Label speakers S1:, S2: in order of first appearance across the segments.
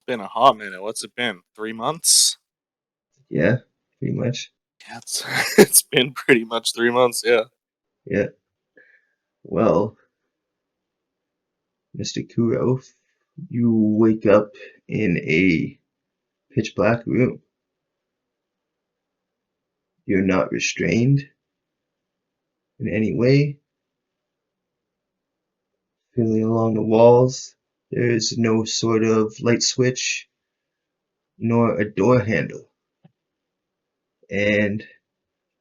S1: Been a hot minute. What's it been? 3 months?
S2: Yeah, pretty much.
S1: Yeah, it's been pretty much 3 months. Yeah.
S2: Yeah. Well, Mr. Kuro, you wake up in a pitch black room. You're not restrained in any way. Feeling along the walls, there is no sort of light switch nor a door handle. And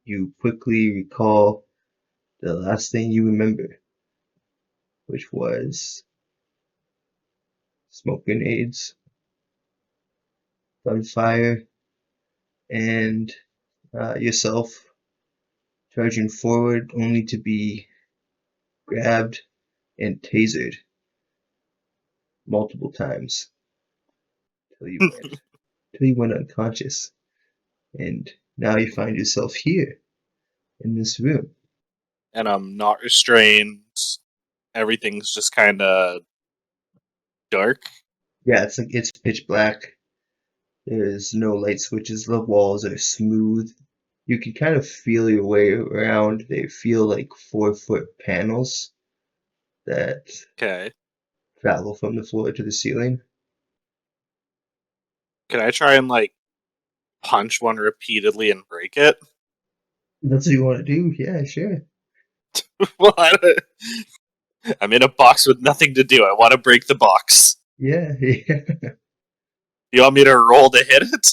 S2: you quickly recall the last thing you remember, which was smoke grenades, gunfire, and yourself charging forward only to be grabbed and tasered multiple times till you went unconscious. And now you find yourself here in this room.
S1: And I'm not restrained. Everything's just kind of dark.
S2: Yeah, it's pitch black. There's no light switches. The walls are smooth. You can kind of feel your way around. They feel like 4-foot panels that
S1: Okay.
S2: travel from the floor to the ceiling.
S1: Can I try and punch one repeatedly and break it?
S2: That's what you want to do? Yeah, sure.
S1: Well, I'm in a box with nothing to do. I want to break the box.
S2: Yeah, yeah.
S1: You want me to roll to hit it?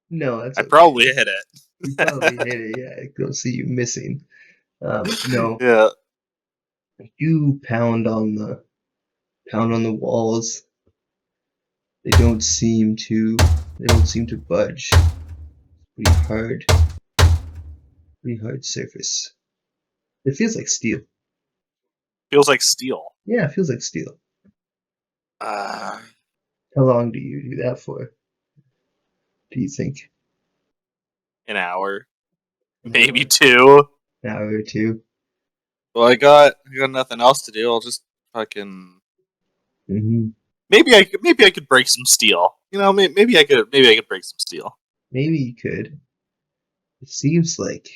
S2: No, that's
S1: I
S2: okay.
S1: probably hit
S2: You probably
S1: it.
S2: hit it. Yeah, I don't see you missing. No,
S1: Yeah.
S2: you pound on the walls. They don't seem to budge. Pretty hard, pretty hard surface. It feels like steel.
S1: Feels like steel.
S2: Yeah, it feels like steel.
S1: Uh,
S2: How long do you do that for? Do you think?
S1: an hour,
S2: An
S1: maybe
S2: hour?
S1: two.
S2: An hour or two?
S1: Well, I got nothing else to do. I'll just fucking
S2: Mm-hmm.
S1: maybe I could break some steel. Maybe I could break some steel.
S2: Maybe you could. It seems like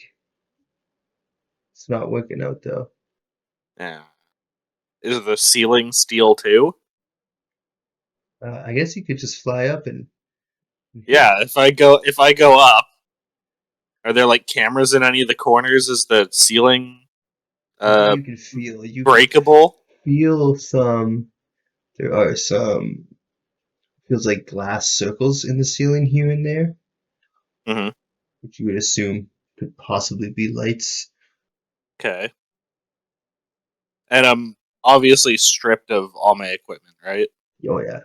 S2: it's not working out though.
S1: Yeah. Is the ceiling steel too?
S2: I guess you could just fly up and hit it.
S1: Yeah. If I go up, are there cameras in any of the corners? Is the ceiling
S2: Maybe
S1: uh
S2: you can
S1: breakable?
S2: feel some. There are some feels like glass circles in the ceiling here and there,
S1: Mm-hmm.
S2: which you would assume could possibly be lights.
S1: Okay. And I'm obviously stripped of all my equipment, right?
S2: Oh yeah,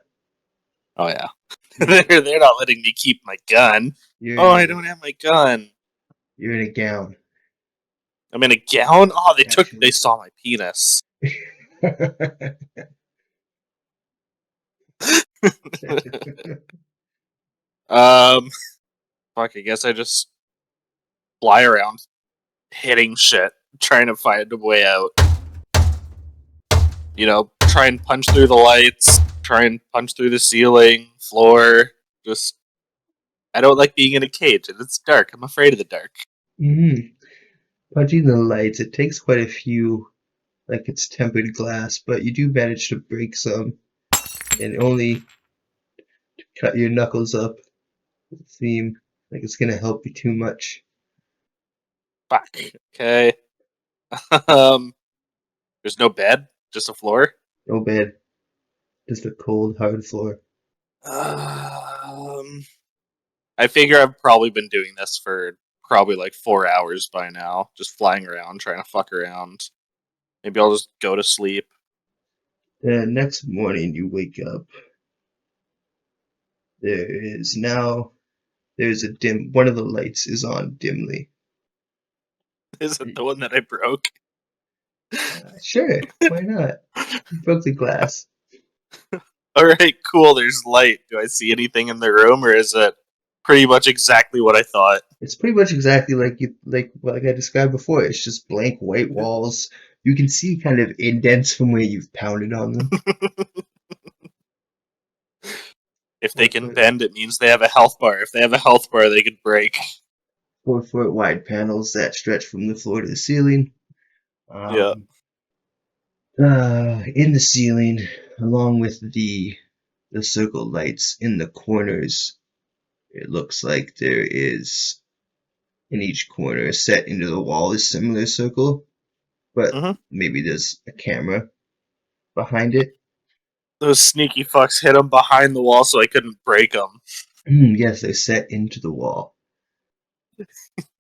S1: Oh yeah.
S2: you're
S1: They're not letting me keep my gun.
S2: you're
S1: Oh,
S2: in
S1: I
S2: a
S1: don't have my gun.
S2: you're in a gown,
S1: I'm in a gown. Oh, they
S2: actually.
S1: saw my penis. um, fuck. I guess I just fly around, hitting shit, trying to find a way out. Try and punch through the lights, try and punch through the ceiling, floor. Just, I don't like being in a cage, and it's dark. I'm afraid of the dark.
S2: hmm Punching the lights, it takes quite a few, like it's tempered glass, but you do manage to break some, and only cut your knuckles up. Doesn't seem like it's gonna help you too much.
S1: Fuck. Okay. um, there's no bed, just a floor.
S2: No bed, just a cold, hard floor.
S1: Um, I figure I've probably been doing this for probably 4 hours by now, just flying around, trying to fuck around. Maybe I'll just go to sleep.
S2: The next morning you wake up. There is now there's a dim one of the lights is on dimly.
S1: Is it the one that I broke?
S2: Sure, why not? You broke the glass.
S1: All right, cool. There's light. Do I see anything in the room, or is it pretty much exactly what I thought?
S2: It's pretty much exactly like I described before. It's just blank white walls. You can see kind of indents from where you've pounded on them.
S1: If they
S2: 4
S1: can
S2: foot,
S1: bend, it means they have a health bar. If they have a health bar, they could break.
S2: 4 foot wide panels that stretch from the floor to the ceiling.
S1: Yeah.
S2: In the ceiling, along with the circle lights in the corners, it looks like there is in each corner set into the wall a similar circle, but
S1: hmm
S2: maybe there's a camera behind it.
S1: Those sneaky fucks hit them behind the wall so I couldn't break them.
S2: Yes, they're set into the wall,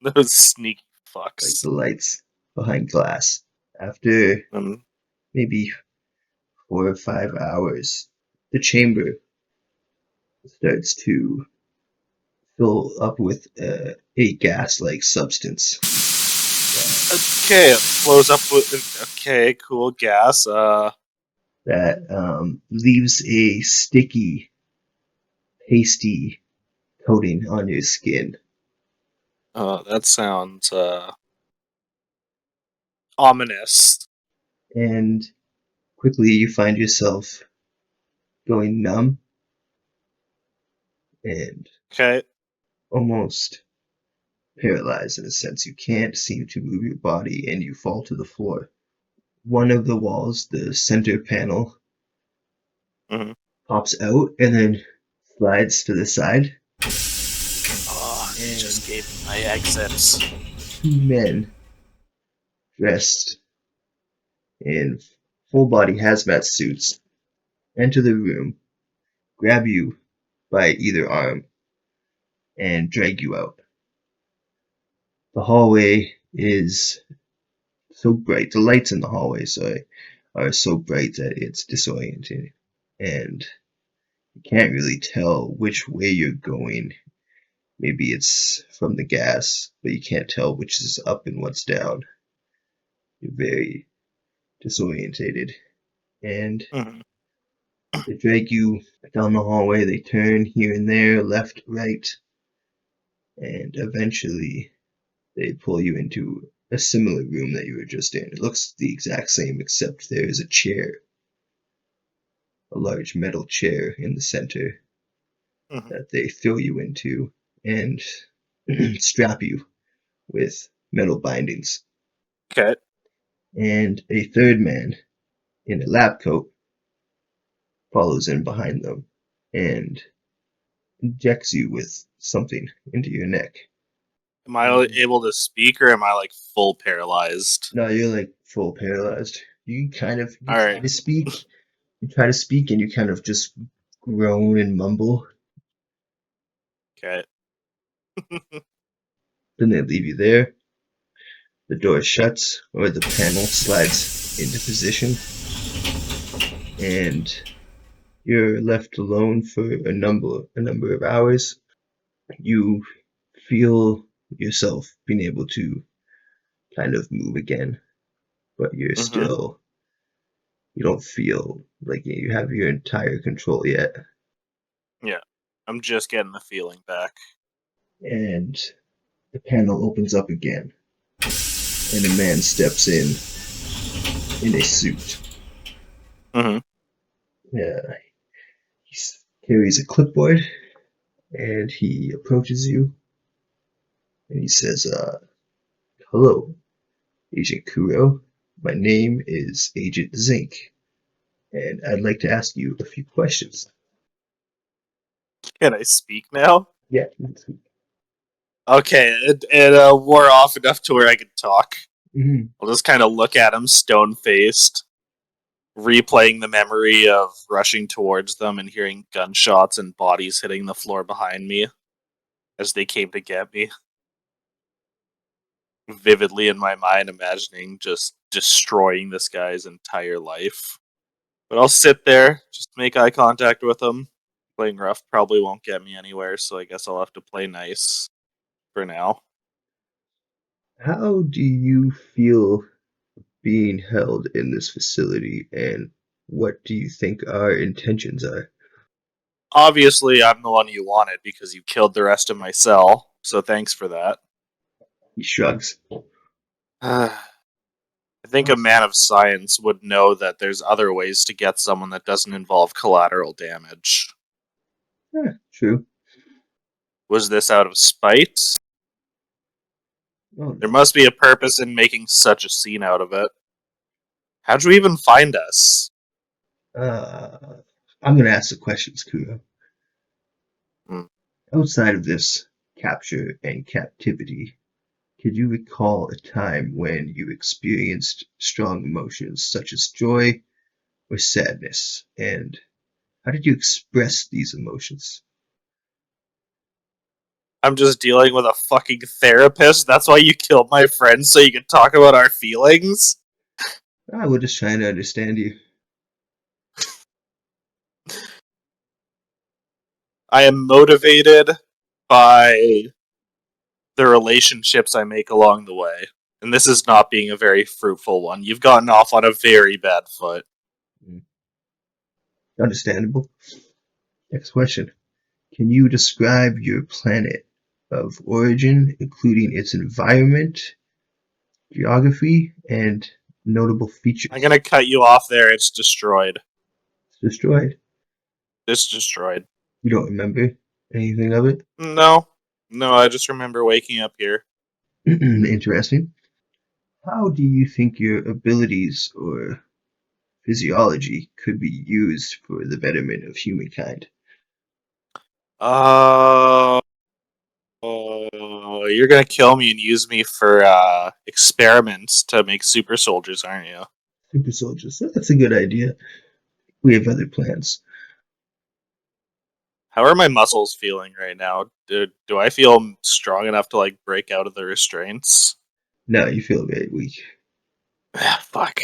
S1: Those sneaky
S2: like
S1: fucks.
S2: the lights behind glass. After
S1: And
S2: maybe 4 or 5 hours, the chamber starts to fill up with a gas-like substance
S1: okay, it flows up with. Okay, cool gas.
S2: that leaves a sticky, pasty coating on your skin.
S1: That sounds ominous.
S2: And quickly you find yourself going numb and
S1: Okay.
S2: almost paralyzed in a sense. You can't seem to move your body and you fall to the floor. One of the walls, the center panel,
S1: hmm
S2: pops out and then slides to the side.
S1: Oh, you
S2: And
S1: just gave me my exits.
S2: 2 men dressed in full body hazmat suits enter the room, grab you by either arm, and drag you out. The hallway is so bright. The lights in the hallway, are so bright that it's disorienting, and you can't really tell which way you're going. Maybe it's from the gas, but you can't tell which is up and what's down. You're very disorientated, and
S1: hmm
S2: they drag you down the hallway. They turn here and there, left, right, and eventually they pull you into a similar room that you were just in. It looks the exact same, except there is a chair, a large metal chair in the center
S1: hmm
S2: that they throw you into and strap you with metal bindings.
S1: Okay.
S2: And a third man in a lab coat follows in behind them and injects you with something into your neck.
S1: Am I
S2: And
S1: able to speak or am I like full paralyzed?
S2: now you're like full paralyzed. You
S1: All
S2: try
S1: right.
S2: to speak, and you kind of just groan and mumble.
S1: Okay.
S2: Then they leave you there. The door shuts or the panel slides into position, and you're left alone for a number of hours. You feel yourself being able to kind of move again, but
S1: hmm
S2: you don't feel like you have your entire control yet.
S1: Yeah. I'm just getting the feeling back.
S2: And the panel opens up again, and a man steps in a suit.
S1: hmm
S2: Yeah, he carries a clipboard, and he approaches you, and he says, "Hello, Agent Kuro. My name is Agent Zinc, and I'd like to ask you a few questions."
S1: Can I speak now?
S2: Yeah.
S1: Okay, it wore off enough to where I could talk.
S2: Mm-hmm.
S1: I'll just kind of look at him stone faced, replaying the memory of rushing towards them and hearing gunshots and bodies hitting the floor behind me as they came to get me. Vividly in my mind, imagining just destroying this guy's entire life. But I'll sit there, just make eye contact with him. Playing rough probably won't get me anywhere, so I guess I'll have to play nice for now.
S2: How do you feel being held in this facility, and what do you think our intentions are?
S1: Obviously, I'm the one you wanted because you killed the rest of my cell, so thanks for that.
S2: He shrugs.
S1: I I think a
S2: Awesome.
S1: man of science would know that there's other ways to get someone that doesn't involve collateral damage.
S2: Yeah, true.
S1: Was this out of spite?
S2: Oh
S1: There
S2: no.
S1: must be a purpose in making such a scene out of it. How'd you even find us?
S2: Uh, I'm gonna ask the questions, Kuro.
S1: Hmm.
S2: Outside of this capture and captivity, could you recall a time when you experienced strong emotions such as joy or sadness? And how did you express these emotions?
S1: I'm just dealing with a fucking therapist. That's why you killed my friend so you could talk about our feelings?
S2: We're just trying to understand you.
S1: I am motivated by the relationships I make along the way. And this is not being a very fruitful one. You've gotten off on a very bad foot.
S2: Mm, understandable. Next question. Can you describe your planet of origin, including its environment, geography, and notable
S1: I'm
S2: features?
S1: gonna cut you off there. It's destroyed.
S2: It's destroyed.
S1: It's destroyed.
S2: You don't remember anything of it?
S1: No. No, I just remember waking up here.
S2: Interesting. How do you think your abilities or physiology could be used for the betterment of humankind?
S1: Uh, you're gonna kill me and use me for experiments to make super soldiers, aren't you?
S2: Super soldiers. That's a good idea. We have other plans.
S1: How are my muscles feeling right now? Do I feel strong enough to like break out of the restraints?
S2: Now you feel very weak.
S1: Ah, fuck.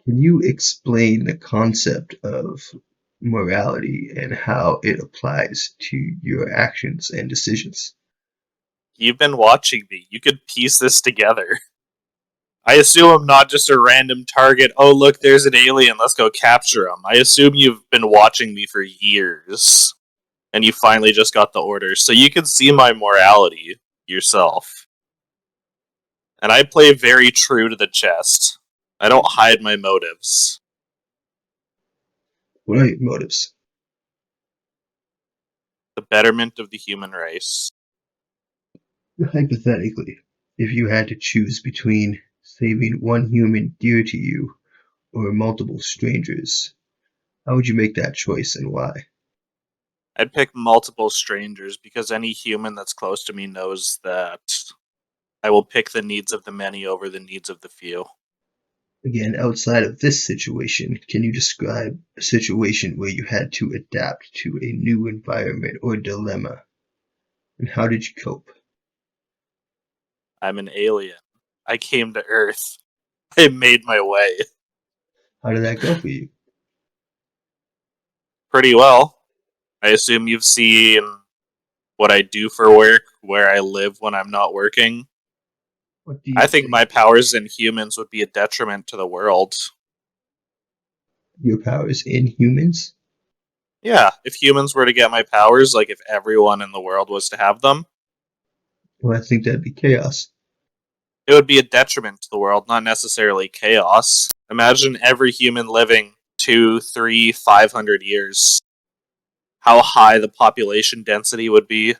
S2: Can you explain the concept of morality and how it applies to your actions and decisions?
S1: You've been watching me. You could piece this together. I assume I'm not just a random target. Oh, look, there's an alien. Let's go capture him. I assume you've been watching me for years. And you finally just got the orders. So you can see my morality yourself. And I play very true to the chest. I don't hide my motives.
S2: What are your motives?
S1: The betterment of the human race.
S2: Hypothetically, if you had to choose between saving one human dear to you or multiple strangers, how would you make that choice and why?
S1: I'd pick multiple strangers because any human that's close to me knows that I will pick the needs of the many over the needs of the few.
S2: Again, outside of this situation, can you describe a situation where you had to adapt to a new environment or dilemma, and how did you cope?
S1: I'm an alien. I came to Earth. I made my way.
S2: How did that go for you?
S1: Pretty well. I assume you've seen what I do for work, where I live when I'm not working.
S2: What do you
S1: I think
S2: think
S1: my powers in humans would be a detriment to the world.
S2: your powers in humans?
S1: Yeah, if humans were to get my powers, like if everyone in the world was to have them,
S2: Well, I think that'd be chaos.
S1: it would be a detriment to the world, not necessarily chaos. Imagine every human living 2, 3, 500 years. How high the population density would be,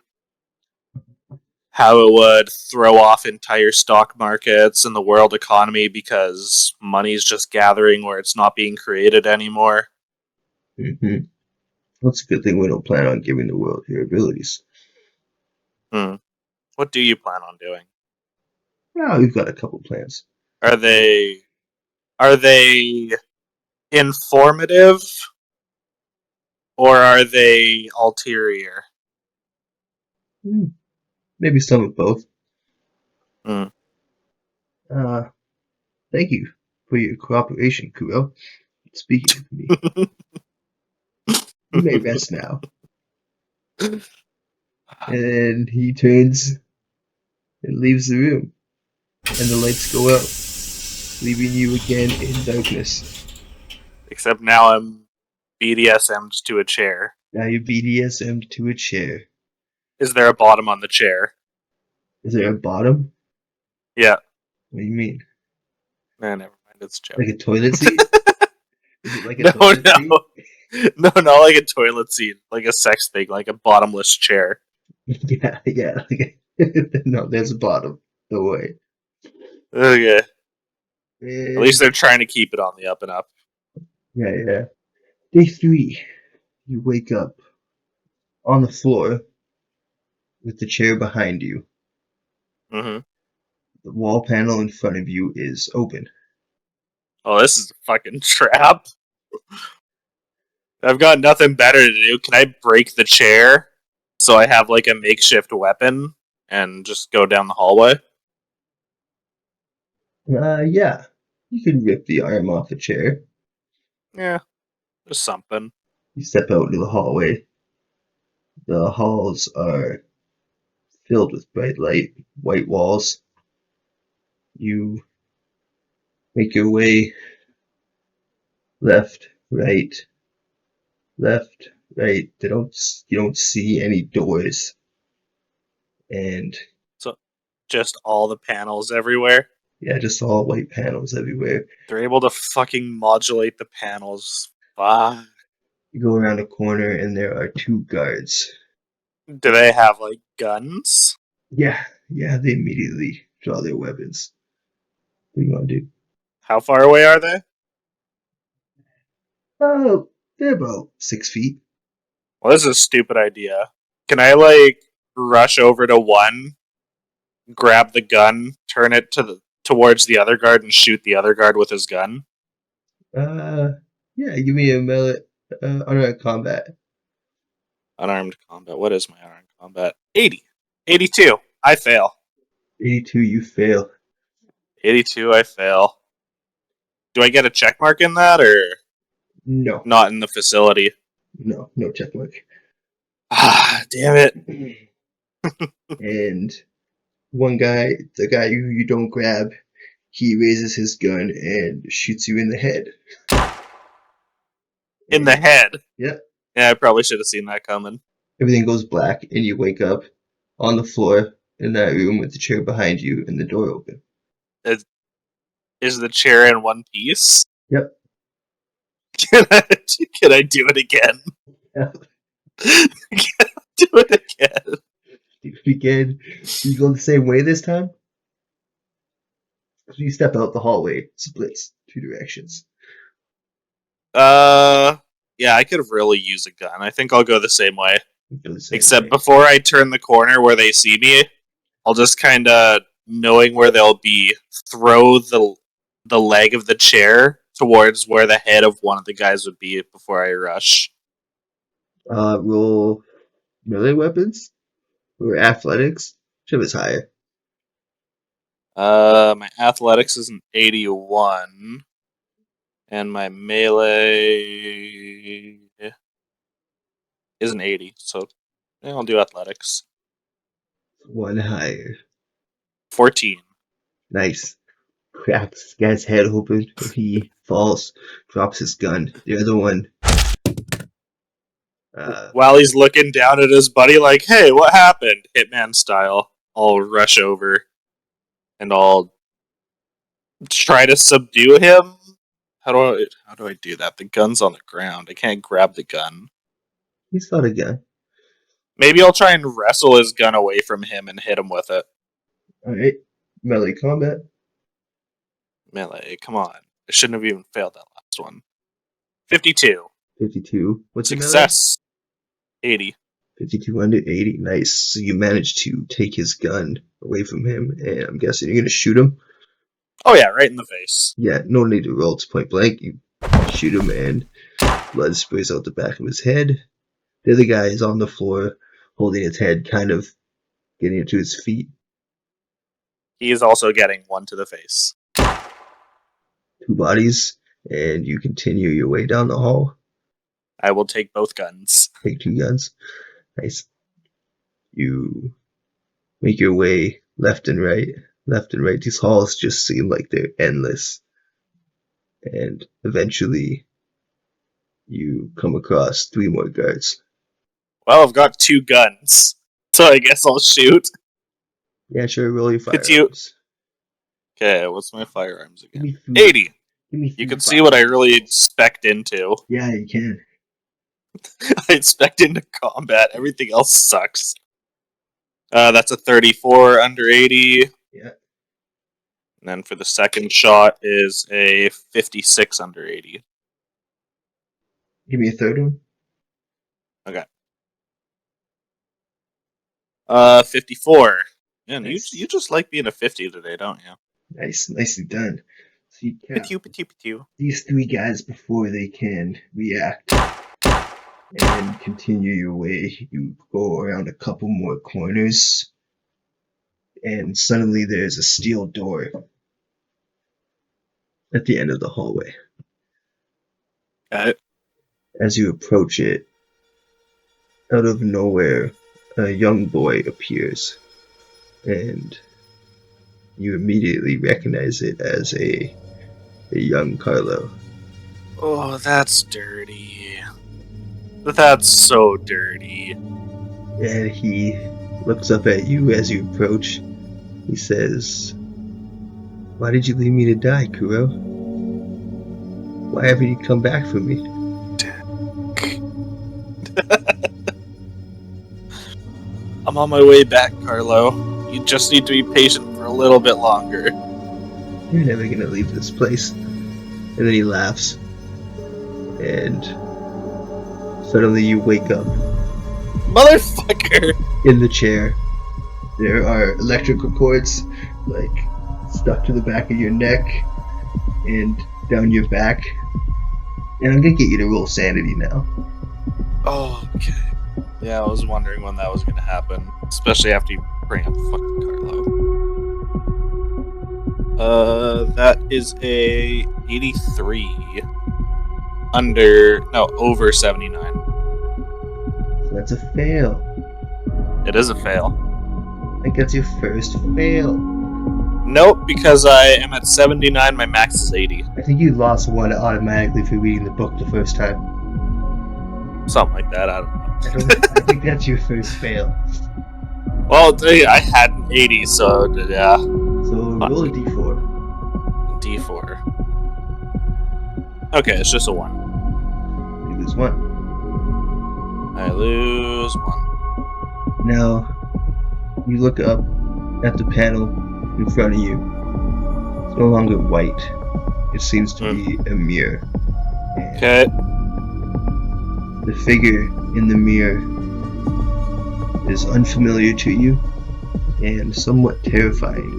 S1: how it would throw off entire stock markets and the world economy because money's just gathering where it's not being created anymore.
S2: Hmm. Well, it's a good thing we don't plan on giving the world your abilities.
S1: Hmm. What do you plan on doing?
S2: Now we've got a couple plans.
S1: Are they informative or are they ulterior?
S2: Hmm, maybe some of both.
S1: Hmm.
S2: Uh, thank you for your cooperation, Kuro. Speaking with me. You may rest now. And he turns and leaves the room, and the lights go out, leaving you again in darkness.
S1: Except now I'm BDSM'd to a chair.
S2: Now you're BDSM'd to a chair.
S1: Is there a bottom on the chair?
S2: Is there a bottom?
S1: Yeah.
S2: What do you mean?
S1: Nah, never mind. It's a joke.
S2: Like a toilet seat? Is it like a
S1: No,
S2: toilet seat?
S1: no, not like a toilet seat, like a sex thing, like a bottomless chair.
S2: Yeah, yeah. No, there's a bottom. No way.
S1: Okay, at least
S2: And
S1: they're trying to keep it on the up and up.
S2: yeah, yeah. Day 3, you wake up on the floor with the chair behind you.
S1: Hmm.
S2: The wall panel in front of you is open.
S1: Oh, this is a fucking trap. I've got nothing better to do. Can I break the chair so I have like a makeshift weapon and just go down the hallway?
S2: Yeah. You can rip the arm off a chair.
S1: Yeah, there's something.
S2: You step out into the hallway. The halls are filled with bright light, white walls. You make your way left, right, left, right. You don't see any doors, and
S1: So just all the panels everywhere.
S2: yeah, just all white panels everywhere.
S1: They're able to fucking modulate the panels. Fuck.
S2: You go around a corner, and there are 2 guards.
S1: Do they have like guns?
S2: Yeah, yeah, they immediately draw their weapons. What do you want to do?
S1: How far away are they?
S2: Oh, they're about 6 feet.
S1: Well, this is a stupid idea. Can I like rush over to one, grab the gun, turn it towards the other guard, and shoot the other guard with his gun?
S2: Uh, yeah, give me a melee, unarmed combat.
S1: Unarmed combat. What is my unarmed combat? 80. 82. I fail.
S2: 82, you fail.
S1: 82. I fail. Do I get a check mark in that or
S2: No,
S1: not in the facility?
S2: no check mark.
S1: Ah, damn it.
S2: And one guy, the guy who you don't grab, he raises his gun and shoots you in the head.
S1: In the
S2: And
S1: head.
S2: yeah,
S1: Yeah, I probably should have seen that coming.
S2: everything goes black, and you wake up on the floor in that room with the chair behind you and the door open.
S1: Is, is the chair in one piece?
S2: Yep.
S1: Can I, can I do it again?
S2: Yeah.
S1: Do it again.
S2: You begin. You go the same way this time. You step out the hallway, splits 2 directions.
S1: Uh, yeah, I could really use a gun. I think I'll go the same way.
S2: You go the same
S1: Except
S2: way.
S1: before I turn the corner where they see me, I'll just kind of, knowing where they'll be, throw the leg of the chair towards where the head of one of the guys would be before I rush.
S2: Roll melee weapons or athletics. Whichever is higher.
S1: My athletics is an 81, and my melee is an 80. So yeah, I'll do athletics.
S2: 1 higher.
S1: 14.
S2: Nice. Cracks this guy's head open. He falls, drops his gun. The other one,
S1: While he's looking down at his buddy, like, "Hey, what happened?" Hitman style. I'll rush over and I'll try to subdue him. How do I do that? The gun's on the ground. I can't grab the gun.
S2: he's got a gun.
S1: Maybe I'll try and wrestle his gun away from him and hit him with it.
S2: Alright. Melee combat.
S1: Melee, come on. I shouldn't have even failed that last one. 52.
S2: 52. What's your melee?
S1: Success. 80.
S2: 52 under 80. Nice. So you managed to take his gun away from him, and I'm guessing you're gonna shoot him.
S1: Oh yeah, right in the face.
S2: Yeah, no need to roll. It's point blank. You shoot him, and blood sprays out the back of his head. The other guy is on the floor, holding his head, kind of getting it to his feet.
S1: He is also getting one to the face.
S2: 2 bodies, and you continue your way down the hall.
S1: I will take both guns.
S2: Take 2 guns. Nice. You make your way left and right. Left and right. These halls just seem like they're endless. And eventually, you come across 3 more guards.
S1: Well, I've got 2 guns, so I guess I'll shoot.
S2: Yeah, sure, roll your
S1: Could you
S2: firearms.
S1: Okay, what's my firearms
S2: Give
S1: again?
S2: me
S1: 80.
S2: Give me
S1: You
S2: 3
S1: can see what I really
S2: firearms.
S1: spec'd into.
S2: Yeah, you can.
S1: I spec'd into combat. Everything else sucks. That's a 34 under 80.
S2: Yeah.
S1: And then for the second shot is a 56 under 80.
S2: Give me a third one.
S1: Okay. 54. Man, you
S2: Nice.
S1: just like being a 50 today, don't you?
S2: Nice. Nicely done. So you cap
S1: Pew, pew, pew.
S2: these 3 guys before they can react and continue your way. You go around a couple more corners, and suddenly there's a steel door at the end of the hallway.
S1: Okay.
S2: As you approach it, out of nowhere, a young boy appears, and you immediately recognize it as a young Carlo.
S1: Oh, that's dirty. That's so dirty.
S2: And he looks up at you as you approach. He says, "Why did you leave me to die, Kuro? Why haven't you come back for me?"
S1: I'm on my way back, Carlo. You just need to be patient for a little bit longer.
S2: "You're never gonna leave this place." And then he laughs. And suddenly you wake up
S1: Motherfucker!
S2: in the chair. There are electrical cords, like, stuck to the back of your neck and down your back. And I'm gonna get you to roll sanity now.
S1: Oh, okay. Yeah, I was wondering when that was gonna happen. Especially after you bring up fucking Carlo. That is a 83. Over 79.
S2: So that's a fail.
S1: It is a fail.
S2: I think that's your first fail.
S1: Nope, because I am at 79, my max is 80.
S2: I think you lost one automatically for reading the book the first time.
S1: Something like that, I don't know.
S2: I think that's your first fail.
S1: Well, I had an 80, so yeah.
S2: So roll a d4.
S1: D4. Okay, it's just a 1.
S2: You lose 1.
S1: I lose 1.
S2: Now, you look up at the panel in front of you. It's no longer white. It seems to be a mirror. And
S1: Okay.
S2: the figure in the mirror is unfamiliar to you and somewhat terrifying.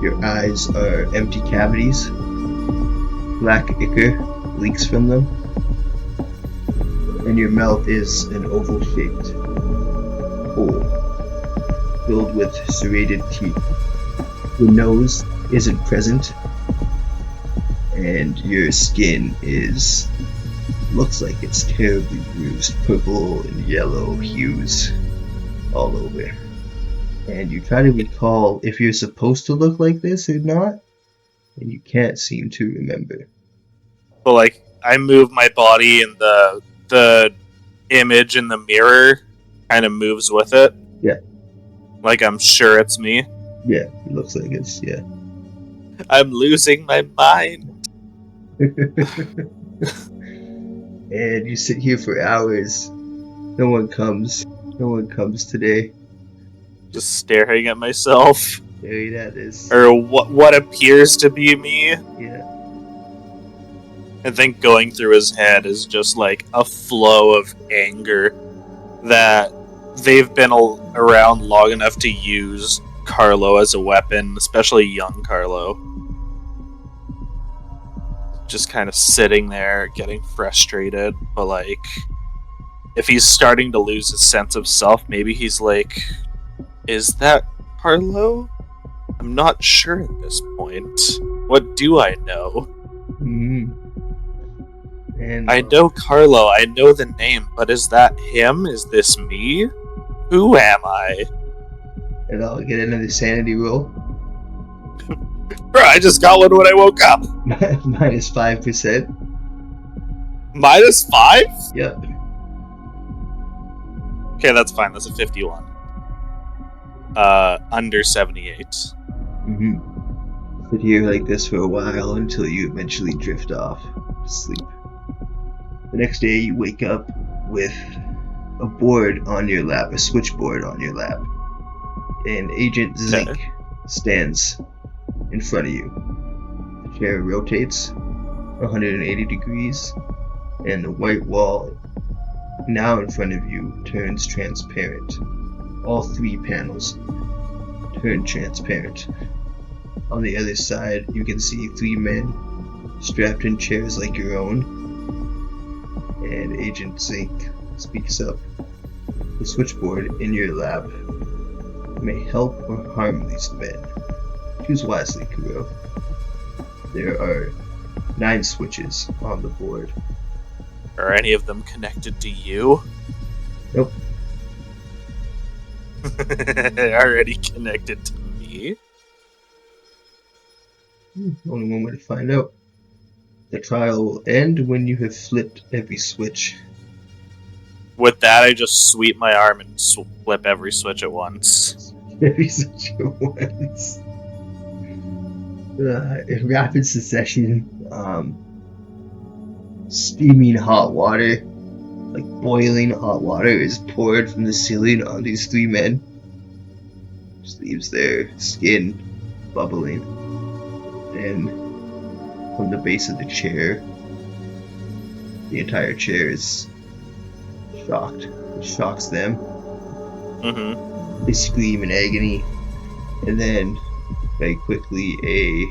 S2: Your eyes are empty cavities. Black ichor leaks from them. And your mouth is an oval-shaped hole filled with serrated teeth. The nose isn't present, and your skin looks like it's terribly bruised, purple and yellow hues all over. And you try to recall if you're supposed to look like this or not, and you can't seem to remember.
S1: So, like, I move my body and the image in the mirror kind of moves with it.
S2: Yeah.
S1: Like I'm sure it's me.
S2: Yeah, it looks like it's, yeah.
S1: I'm losing my mind.
S2: And you sit here for hours. No one comes. No one comes today.
S1: Just staring at myself.
S2: There that is.
S1: Or what appears to be me.
S2: Yeah.
S1: I think going through his head is just like a flow of anger that they've been around long enough to use Carlo as a weapon, especially young Carlo. Just kind of sitting there, getting frustrated, but like, if he's starting to lose his sense of self, maybe he's like, is that Carlo? I'm not sure at this point. What do I know?
S2: Mm-hmm. And
S1: I know Carlo, I know the name, but is that him? Is this me? Who am I?
S2: And I'll get another sanity roll.
S1: Bro, I just got one when I woke up.
S2: Minus 5%.
S1: Minus 5?
S2: Yep.
S1: Okay, that's fine. That's a 51. Under 78.
S2: Mm-hmm. sit here like this for a while until you eventually drift off to sleep. The next day you wake up with a board on your lap, a switchboard on your lap, and Agent Zink stands in front of you. The chair rotates 180 degrees, and the white wall now in front of you turns transparent. All 3 panels turn transparent. On the other side, you can see 3 men strapped in chairs like your own, and Agent Zink speaks up. The switchboard in your lab may help or harm these men. Choose wisely, Kuro. There are 9 switches on the board.
S1: Are any of them connected to you?
S2: Nope.
S1: Already connected to me?
S2: Only one way to find out. The trial will end when you have flipped every switch.
S1: With that, I just sweep my arm and flip every switch at once.
S2: Every switch at once. In rapid succession, steaming hot water, like boiling hot water, is poured from the ceiling on these 3 men. Just leaves their skin bubbling. And from the base of the chair, the entire chair is shocked. It shocks them.
S1: Mm-hmm.
S2: They scream in agony, and then very quickly a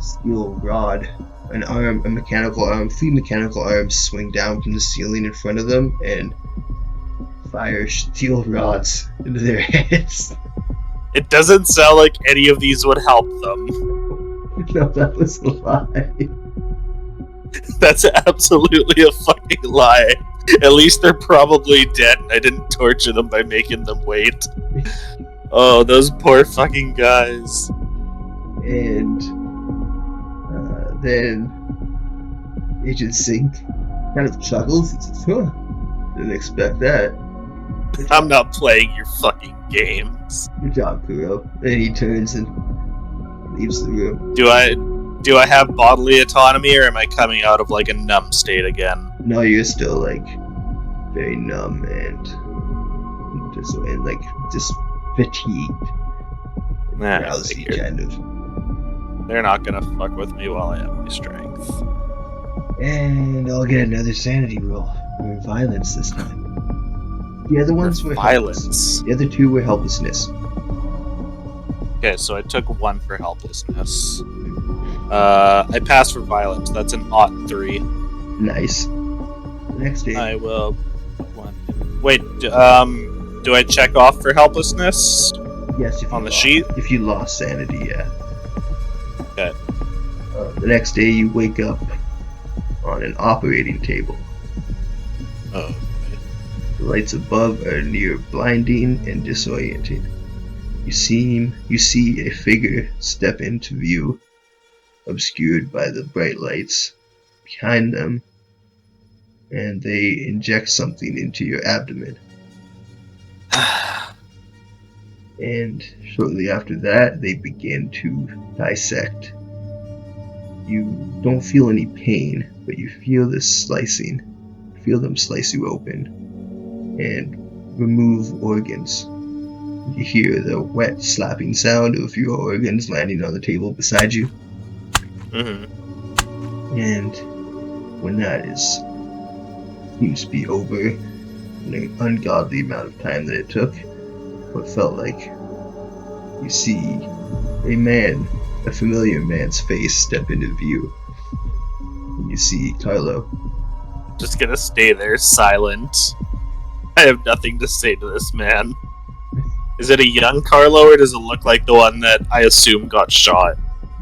S2: steel rod, an arm, a mechanical arm, 3 mechanical arms swing down from the ceiling in front of them and fire steel rods into their heads.
S1: It doesn't sound like any of these would help them.
S2: No, that was a lie.
S1: That's absolutely a fucking lie. At least they're probably dead and I didn't torture them by making them wait. Oh, those poor fucking guys.
S2: And then Agent Zink kind of chuckles and says, huh, didn't expect that.
S1: I'm not playing your fucking games.
S2: Good job, Kuro. And he turns and leaves the room.
S1: Do I have bodily autonomy, or am I coming out of like a numb state again?
S2: No, you're still like very numb and just fatigued.
S1: Nah,
S2: Drowsy, kind of.
S1: They're not gonna fuck with me while I have my strength.
S2: And I'll get another sanity roll. Or violence this time. The other ones were
S1: violence.
S2: Helpless. The other 2 were helplessness.
S1: Okay, so I took 1 for helplessness. I passed for violence. That's an ought 3.
S2: Nice. The next day.
S1: I will. 1. Wait. Do I check off for helplessness?
S2: Yes.
S1: On the sheet.
S2: If you lost sanity, yeah.
S1: Okay.
S2: The next day, you wake up on an operating table.
S1: Oh.
S2: The lights above are near blinding and disorienting. You see a figure step into view, obscured by the bright lights behind them, and they inject something into your abdomen. And shortly after that, they begin to dissect. You don't feel any pain, but you feel this slicing. You feel them slice you open and remove organs. You hear the wet slapping sound of your organs landing on the table beside you.
S1: Mm-hmm.
S2: And when that seems to be over, in an ungodly amount of time that it took, what felt like, you see a familiar man's face step into view. And you see Carlo.
S1: Just gonna stay there silent. I have nothing to say to this man. Is it a young Carlo, or does it look like the one that I assume got shot?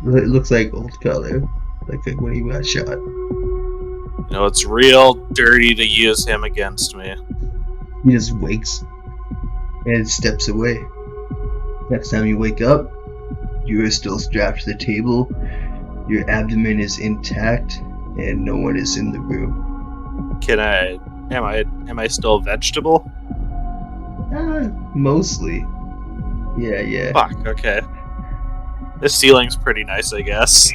S2: It looks like old Carlo, like when he got shot.
S1: You know, it's real dirty to use him against me.
S2: He just wakes and steps away. Next time you wake up, you are still strapped to the table, your abdomen is intact, and no one is in the room.
S1: Am I still a vegetable?
S2: Mostly. Yeah.
S1: Fuck, okay. This ceiling's pretty nice, I guess.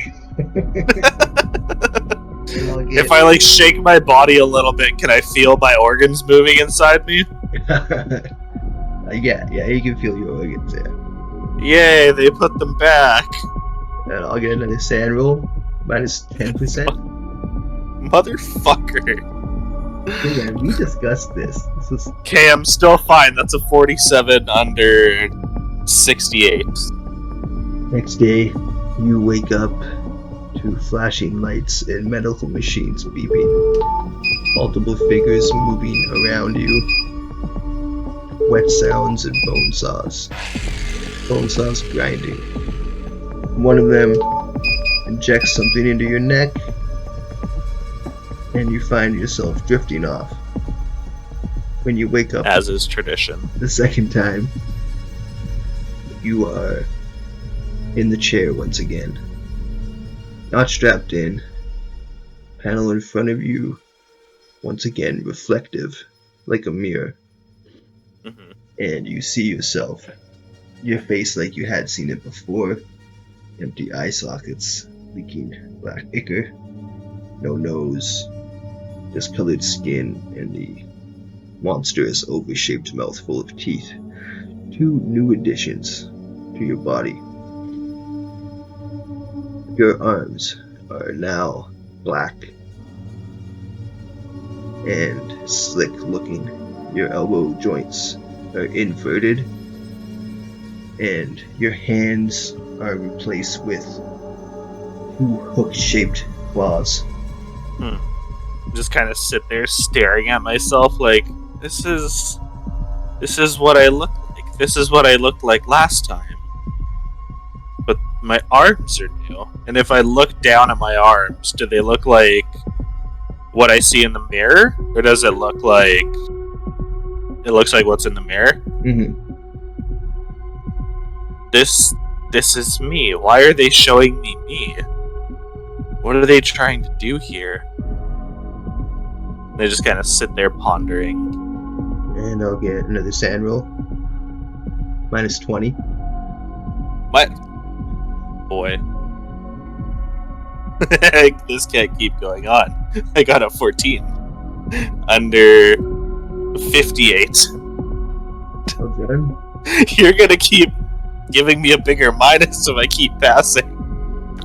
S1: If I shake my body a little bit, can I feel my organs moving inside me?
S2: Yeah, you can feel your organs, yeah.
S1: Yay, they put them back.
S2: And I'll get another sand roll, minus 10%.
S1: Motherfucker.
S2: Yeah, we discussed this.
S1: Okay, I'm still fine. That's a 47 under 68.
S2: Next day, you wake up to flashing lights and medical machines beeping. Multiple figures moving around you. Wet sounds and bone saws. Bone saws grinding. One of them injects something into your neck, and you find yourself drifting off. When you wake up,
S1: as is tradition,
S2: the second time, you are in the chair once again. Not strapped in. Panel in front of you, once again reflective, like a mirror.
S1: Mm-hmm.
S2: And you see yourself, your face like you had seen it before. Empty eye sockets, leaking black ichor, no nose, discolored skin, and the monstrous oval-shaped mouth full of teeth. 2 new additions to your body. Your arms are now black and slick looking. Your elbow joints are inverted, and your hands are replaced with 2 hook-shaped claws.
S1: Just kind of sit there staring at myself like, this is what I look like. This is what I looked like last time. But my arms are new. And if I look down at my arms, do they look like what I see in the mirror? Or does it look like it looks like what's in the mirror?
S2: Mm-hmm.
S1: This is me. Why are they showing me me? What are they trying to do here? They just kind of sit there pondering.
S2: And I'll get another sand roll. Minus 20.
S1: What? Boy. This can't keep going on. I got a 14. Under 58.
S2: Okay.
S1: You're gonna keep giving me a bigger minus if I keep passing.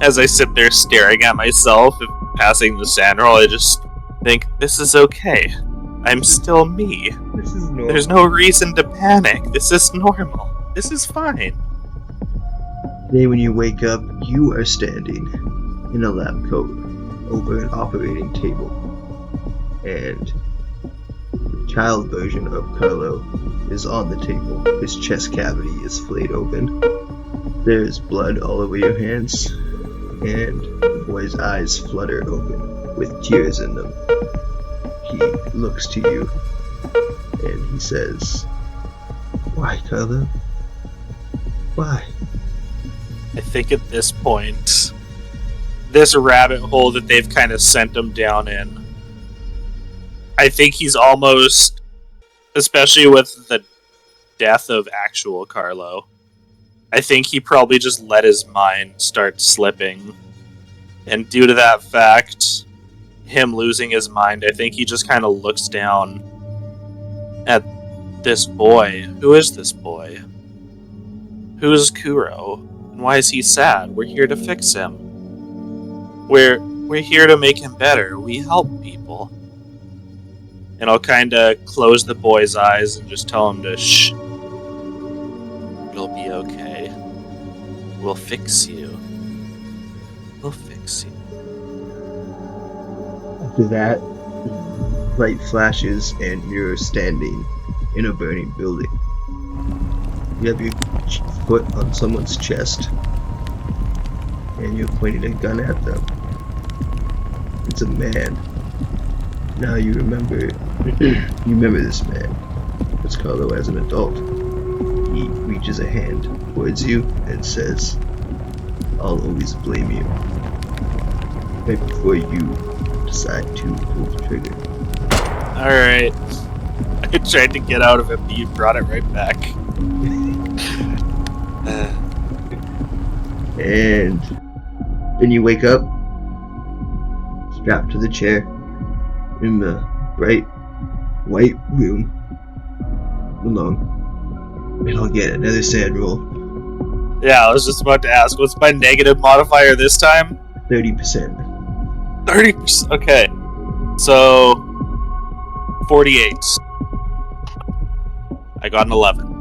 S1: As I sit there staring at myself and passing the sand roll, I just think, this is okay. I'm still me.
S2: This is normal.
S1: There's no reason to panic. This is normal. This is fine.
S2: Today when you wake up, you are standing in a lab coat over an operating table. And the child version of Carlo is on the table. His chest cavity is flayed open. There's blood all over your hands. And the boy's eyes flutter open with tears in them. He looks to you and he says, "Why, Carlo? Why?"
S1: I think at this point, this rabbit hole that they've kind of sent him down in, I think he's almost, especially with the death of actual Carlo, I think he probably just let his mind start slipping. And due to that fact, him losing his mind, I think he just kind of looks down at this boy. Who is this boy? Who is Kuro? And why is he sad? We're here to fix him. We're here to make him better. We help people. And I'll kind of close the boy's eyes and just tell him to shh. It'll be okay. We'll fix you. We'll fix you.
S2: After that, light flashes and you're standing in a burning building. You have your foot on someone's chest and you're pointing a gun at them. It's a man. Now you remember this man. It's Carlo as an adult. He reaches a hand towards you and says, "I'll always blame you." Right before you decide to pull the trigger.
S1: Alright. I tried to get out of it, but you brought it right back.
S2: And then you wake up, strapped to the chair, in the bright white room, alone. And I'll get another sad roll.
S1: Yeah, I was just about to ask, what's my negative modifier this time?
S2: 30%.
S1: 30%. Okay. So 48. I got an 11.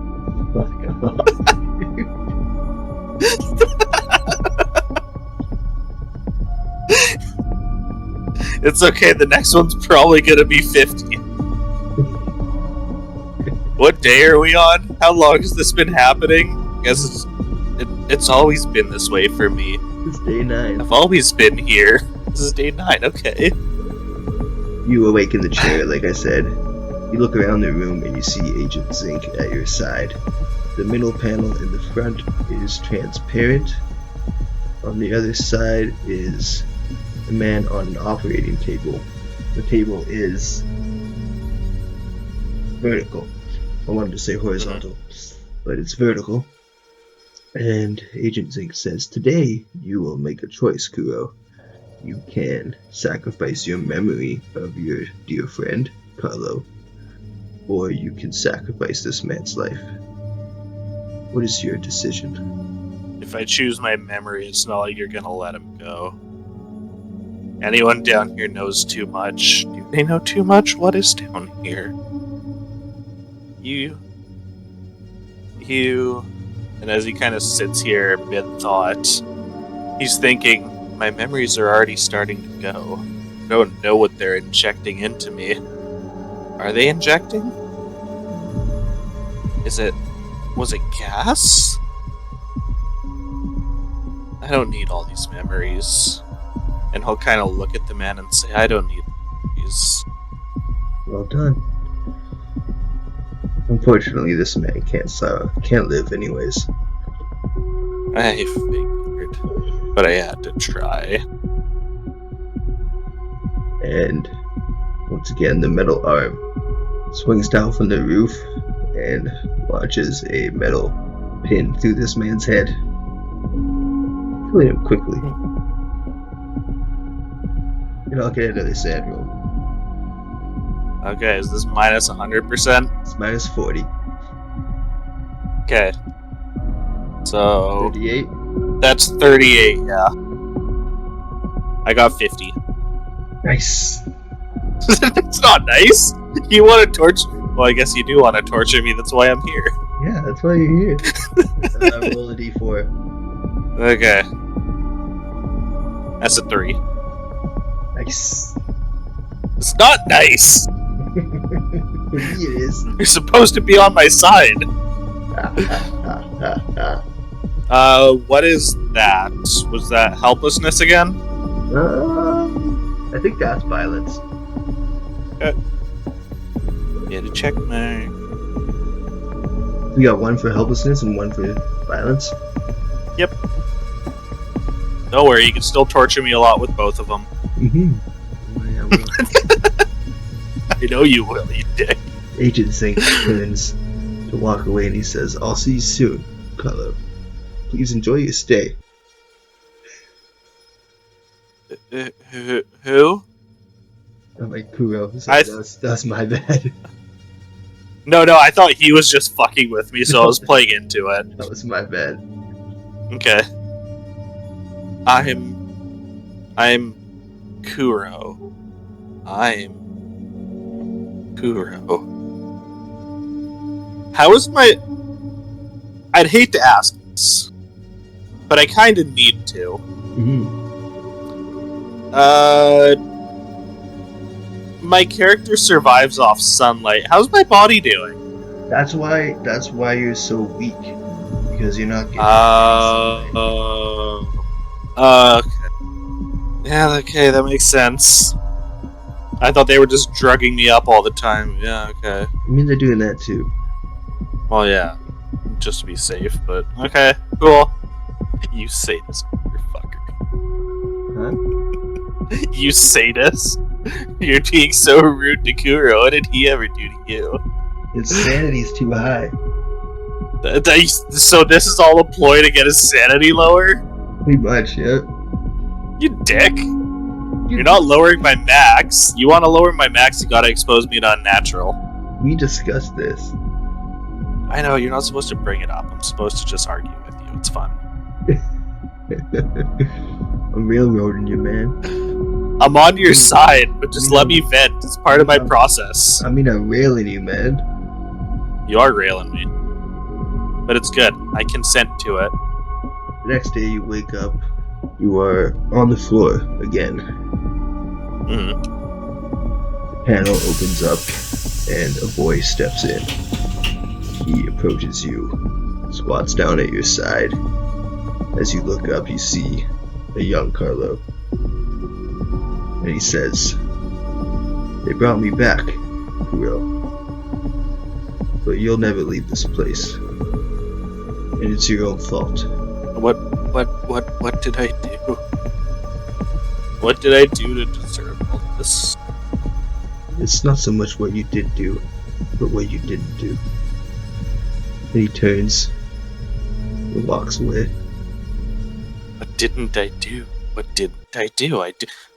S1: It's okay, the next one's probably gonna be 50. What day are we on? How long has this been happening? I guess it's always been this way for me.
S2: It's day 9.
S1: I've always been here. This is day 9, okay.
S2: You awake in the chair, like I said. You look around the room and you see Agent Zinc at your side. The middle panel in the front is transparent. On the other side is a man on an operating table. The table is vertical. I wanted to say horizontal, but it's vertical. And Agent Zinc says, "Today you will make a choice, Kuro. You can sacrifice your memory of your dear friend, Carlo, or you can sacrifice this man's life. What is your decision?"
S1: If I choose my memory, it's not like you're gonna let him go. Anyone down here knows too much. Do they know too much? What is down here? You. And as he kind of sits here mid-thought, he's thinking, my memories are already starting to go. I don't know what they're injecting into me. Are they injecting? Was it gas? I don't need all these memories. And he'll kind of look at the man and say, I don't need these.
S2: Well done. Unfortunately, this man can't live anyways.
S1: I figured, but I had to try.
S2: And once again, the metal arm swings down from the roof and launches a metal pin through this man's head, killing him quickly. And I'll get another sad roll.
S1: Okay, is this minus 100%?
S2: It's minus 40.
S1: Okay. So
S2: 38.
S1: that's 38, yeah. I got 50.
S2: Nice.
S1: It's not nice. You want to torture? Well, I guess you do want to torture me. That's why I'm here.
S2: Yeah, that's why you're here. Roll a d4.
S1: Okay. That's a 3.
S2: Nice.
S1: It's not nice.
S2: For me it is.
S1: You're supposed to be on my side. What is that? Was that helplessness again?
S2: I think that's violence.
S1: Yeah, to check my...
S2: We got one for helplessness and one for violence.
S1: Yep. Don't worry, you can still torture me a lot with both of them.
S2: Mm-hmm.
S1: I know you will, you dick.
S2: Agent Zinc turns to walk away and he says, "I'll see you soon, Carlo. Please enjoy your stay."
S1: Who?
S2: I'm like, Kuro. That's my bad.
S1: No, I thought he was just fucking with me, so I was playing into it.
S2: That was my bad.
S1: Okay. I'm Kuro. How is my... I'd hate to ask this, but I kind of need to.
S2: Mm-hmm.
S1: My character survives off sunlight. How's my body doing?
S2: That's why you're so weak, because you're not getting
S1: okay. Yeah, okay, that makes sense. I thought they were just drugging me up all the time. Yeah, okay.
S2: I mean, they're doing that too.
S1: Well, yeah, just to be safe, but okay, cool. You sadist motherfucker.
S2: Huh?
S1: You sadist. You're being so rude to Kuro. What did he ever do to you?
S2: His sanity's too high.
S1: So this is all a ploy to get his sanity lower?
S2: Pretty much, yeah.
S1: You dick. You're not lowering my max. You want to lower my max, you gotta expose me to unnatural.
S2: We discussed this.
S1: I know, you're not supposed to bring it up. I'm supposed to just argue with you. It's fun.
S2: I'm railroading you, man.
S1: I'm on your side, but just let me vent. It's part of my process.
S2: I'm railing you, man.
S1: You are railing me. But it's good. I consent to it.
S2: The next day you wake up, you are on the floor again.
S1: Mm-hmm.
S2: The panel opens up, and a boy steps in. He approaches you, squats down at your side. As you look up, you see a young Carlo. And he says, "They brought me back, Kuro. But you'll never leave this place. And it's your own fault."
S1: What did I do? What did I do to deserve all this?
S2: It's not so much what you did do, but what you didn't do. And he turns and walks away.
S1: What didn't I do? What didn't I do?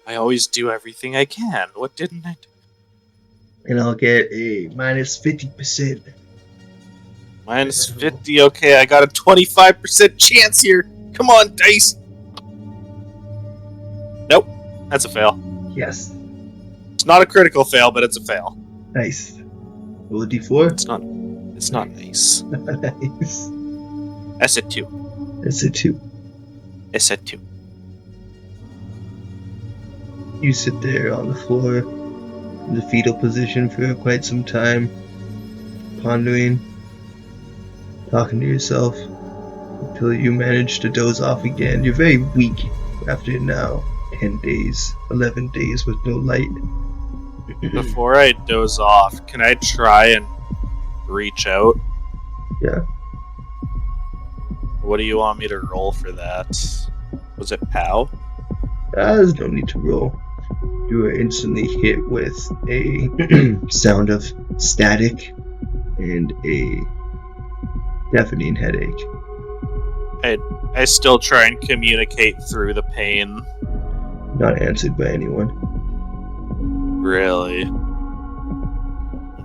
S1: I always do everything I can. What didn't I do?
S2: And I'll get a minus 50%.
S1: Minus 50, okay, I got a 25% chance here. Come on, dice. Nope, that's a fail.
S2: Yes.
S1: It's not a critical fail, but it's a fail.
S2: Nice. Roll a d4.
S1: It's not nice.
S2: Nice.
S1: That's a 2.
S2: That's a 2.
S1: It's a 2.
S2: You sit there on the floor in the fetal position for quite some time, pondering, talking to yourself, until you manage to doze off again. You're very weak after now 10 days, 11 days with no light.
S1: Before I doze off, can I try and reach out?
S2: Yeah.
S1: What do you want me to roll for that? Was it POW?
S2: There's no need to roll. You are instantly hit with a sound of static and a deafening headache.
S1: I still try and communicate through the pain.
S2: Not answered by anyone.
S1: Really?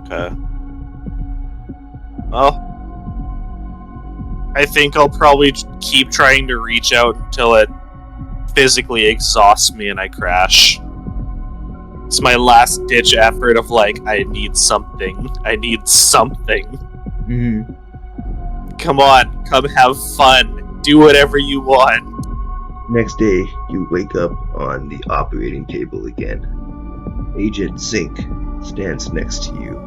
S1: Okay. Well, I think I'll probably keep trying to reach out until it physically exhausts me and I crash. It's my last ditch effort of like, I need something.
S2: Mm-hmm.
S1: Come on, come have fun. Do whatever you want.
S2: Next day, you wake up on the operating table again. Agent Zink stands next to you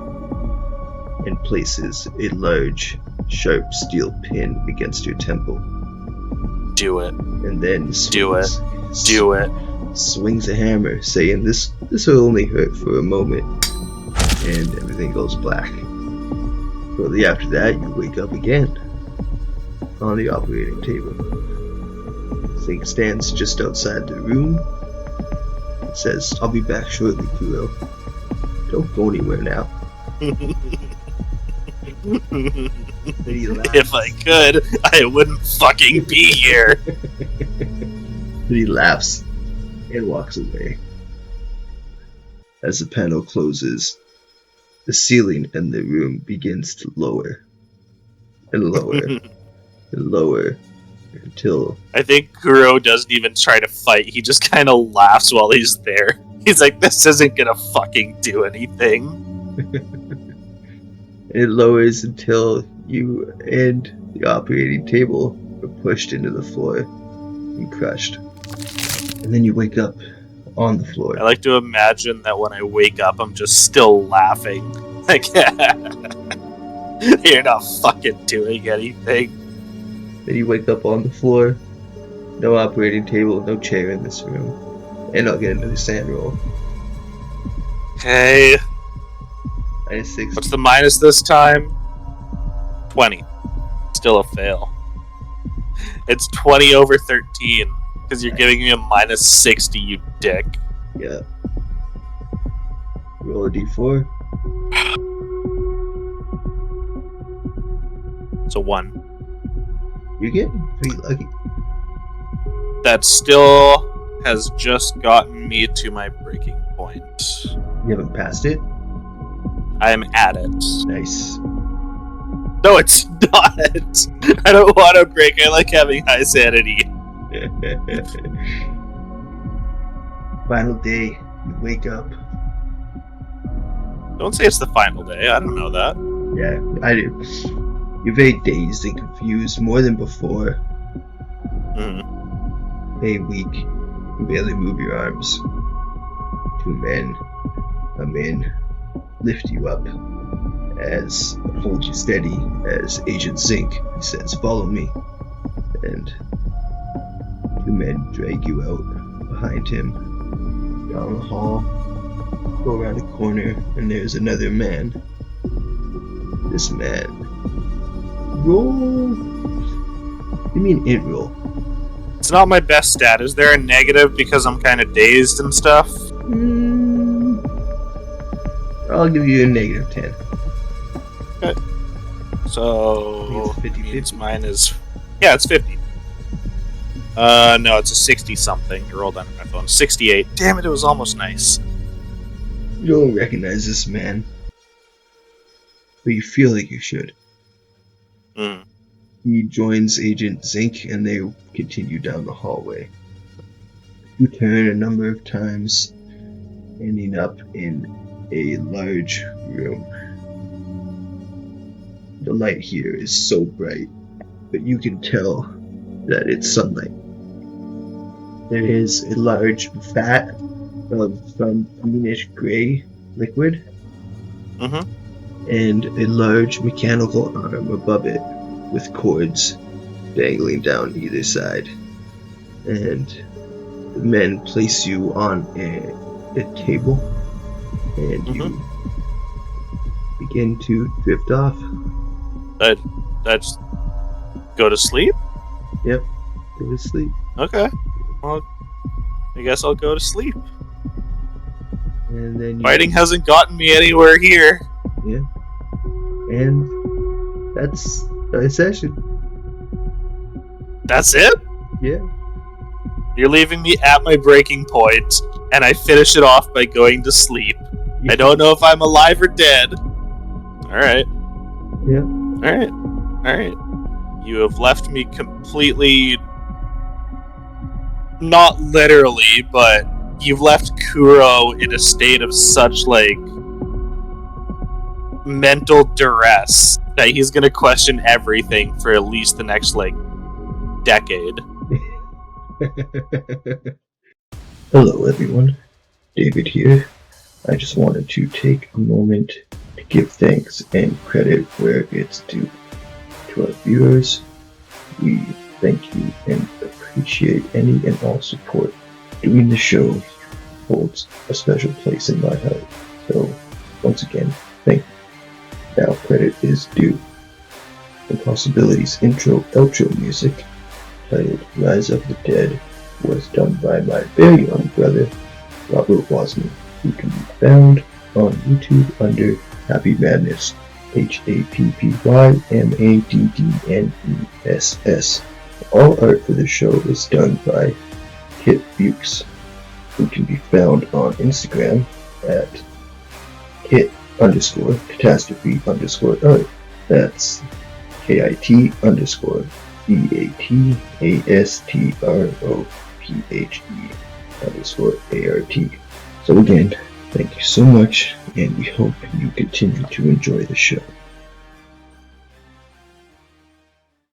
S2: and places a large, sharp steel pin against your temple.
S1: Do it.
S2: And then
S1: Do it.
S2: Swings a hammer, saying this will only hurt for a moment. And everything goes black. Shortly after that, you wake up again on the operating table. Zink stands just outside the room. Says, "I'll be back shortly, Kuro. Don't go anywhere now."
S1: If I could, I wouldn't fucking be here.
S2: He laughs and walks away. As the panel closes, the ceiling in the room begins to lower and lower and lower until...
S1: I think Kuro doesn't even try to fight. He just kind of laughs while he's there. He's like, this isn't gonna fucking do anything.
S2: It lowers until you and the operating table are pushed into the floor and crushed. And then you wake up on the floor.
S1: I like to imagine that when I wake up, I'm just still laughing. Like, you're not fucking doing anything.
S2: Then you wake up on the floor. No operating table, no chair in this room. And I'll get another sand roll.
S1: Okay.
S2: Minus 6.
S1: What's the minus this time? 20. Still a fail. It's 20 over 13. Because you're giving me a minus 60, you dick.
S2: Yeah. Roll a d4.
S1: It's a 1.
S2: You're getting pretty lucky.
S1: that still has just gotten me to my breaking point.
S2: You haven't passed it?
S1: I'm at it.
S2: Nice.
S1: No, it's not. I don't want to break. I like having high sanity.
S2: Final day. You wake up.
S1: Don't say it's the final day. I don't know that.
S2: Yeah, I do. You're very dazed and confused more than before. Very weak. You barely move your arms. Two men come in, lift you up, as hold you steady as Agent Zinc. He says, "Follow me." And two men drag you out behind him, down the hall, go around a corner, and there's another man. This man. Roll. Give me an int roll.
S1: It's not my best stat. Is there a negative because I'm kind of dazed and stuff?
S2: I'll give you a negative 10.
S1: Okay. So,
S2: I think it's 50-50.
S1: means mine is... Yeah, it's 50. No, it's a 60-something. I rolled on my phone. 68. Damn it, it was almost nice.
S2: You don't recognize this man, but you feel like you should. He joins Agent Zinc and they continue down the hallway. You turn a number of times, ending up in a large room. The light here is so bright, but you can tell that it's sunlight. There is a large vat of some greenish gray liquid, and a large mechanical arm above it with cords dangling down either side. And the men place you on a table, and you begin to drift off.
S1: That's go to sleep?
S2: Yep, go to sleep.
S1: Okay. Well, I guess I'll go to sleep.
S2: And then
S1: Fighting hasn't gotten me anywhere here.
S2: Yeah. And that's a session.
S1: That's it?
S2: Yeah.
S1: You're leaving me at my breaking point, and I finish it off by going to sleep. I don't know if I'm alive or dead. Alright.
S2: Yeah.
S1: Alright. You have left me completely... Not literally, but you've left Kuro in a state of such, like, mental duress that he's gonna question everything for at least the next, like, decade.
S2: Hello everyone, David here. I just wanted to take a moment to give thanks and credit where it's due. To our viewers, we thank you and appreciate any and all support. Doing the show holds a special place in my heart. So, once again, thank you. Now credit is due. Impossibility's outro music, titled Rise of the Dead, was done by my very own brother, Robert Wasney, who can be found on YouTube under Happy Madness, HappyMaddness. All art for the show is done by Kit Bukes, who can be found on Instagram at Kit_catastrophe_art. That's KIT_BATASTROPHE_ART. So again, thank you so much, and we hope you continue to enjoy the show.